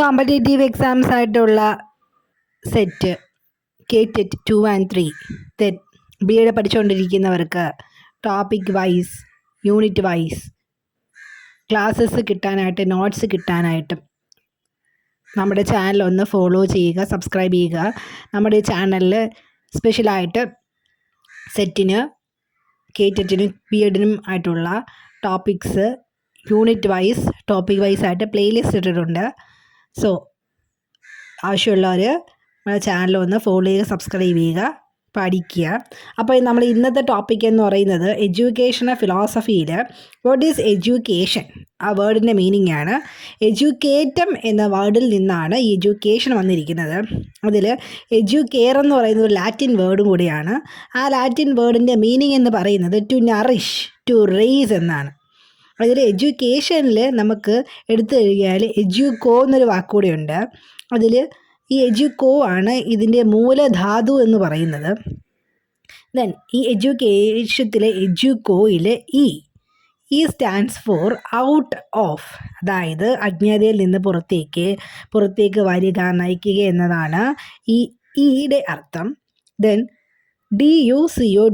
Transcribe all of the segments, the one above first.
Competitive exams ആയിട്ടുള്ള SET KTET 2 and 3 then BEd പഠിച്ചുകൊണ്ടിരിക്കുന്നവർക്ക് topic wise unit wise classes കിട്ടാനായിട്ട് notes കിട്ടാനായിട്ടും നമ്മുടെ ചാനൽ ഒന്ന് ഫോളോ ചെയ്യുക, സബ്സ്ക്രൈബ് ചെയ്യുക. നമ്മുടെ ഈ ചാനലിൽ സ്പെഷ്യലായിട്ട് സെറ്റിന് KTETനും BEdനും ആയിട്ടുള്ള topics unit wise topic wise ആയിട്ട് പ്ലേലിസ്റ്റ് ഇട്ടിട്ടുണ്ട്. സോ ആവശ്യമുള്ളവർ നമ്മുടെ ചാനൽ ഒന്ന് ഫോളോ ചെയ്യുക, സബ്സ്ക്രൈബ് ചെയ്യുക, പഠിക്കുക. അപ്പോൾ നമ്മൾ ഇന്നത്തെ ടോപ്പിക് എന്ന് പറയുന്നത് എഡ്യൂക്കേഷണൽ ഫിലോസഫിയിൽ വാട്ട് ഈസ് എഡ്യൂക്കേഷൻ, ആ വേർഡിൻ്റെ മീനിങ് ആണ്. എഡ്യൂക്കേറ്റം എന്ന വേർഡിൽ നിന്നാണ് ഈ എഡ്യൂക്കേഷൻ വന്നിരിക്കുന്നത്. അതിൽ എഡ്യൂക്കെയർ എന്ന് പറയുന്നത് ഒരു ലാറ്റിൻ വേർഡും കൂടിയാണ്. ആ ലാറ്റിൻ വേർഡിൻ്റെ മീനിങ് എന്ന് പറയുന്നത് ടു നറിഷ്, ടു റേസ് എന്നാണ്. അതിൽ എഡ്യൂക്കേഷനിൽ നമുക്ക് എടുത്തു കഴിഞ്ഞാൽ എഡ്യൂക്കോ എന്നൊരു വാക്കുകൂടിയുണ്ട്. അതിൽ ഈ എഡ്യൂക്കോ ആണ് ഇതിൻ്റെ മൂലധാതു എന്ന് പറയുന്നത്. ദെൻ ഈ എഡ്യൂക്കേഷത്തിലെ എഡ്യൂക്കോയിൽ E stands for out of, അതായത് അജ്ഞതയിൽ നിന്ന് പുറത്തേക്ക് വരിക, നയിക്കുക എന്നതാണ് ഈ ഇയുടെ അർത്ഥം. ദെൻ DUCO,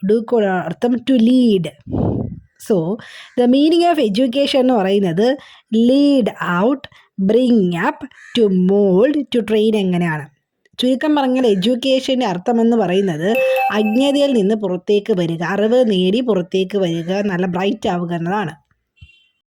ഡൂക്കോയുടെ അർത്ഥം to lead. So the meaning of education എന്ന് പറയുന്നത് lead out, bring up, to mould, to train എങ്ങനെയാണ്. ചുരുക്കം പറഞ്ഞാൽ എഡ്യൂക്കേഷൻ്റെ അർത്ഥമെന്ന് പറയുന്നത് അജ്ഞതയിൽ നിന്ന് പുറത്തേക്ക് വരിക, അറിവ് നേടി പുറത്തേക്ക് വരിക, നല്ല ബ്രൈറ്റ് ആവുക എന്നതാണ്.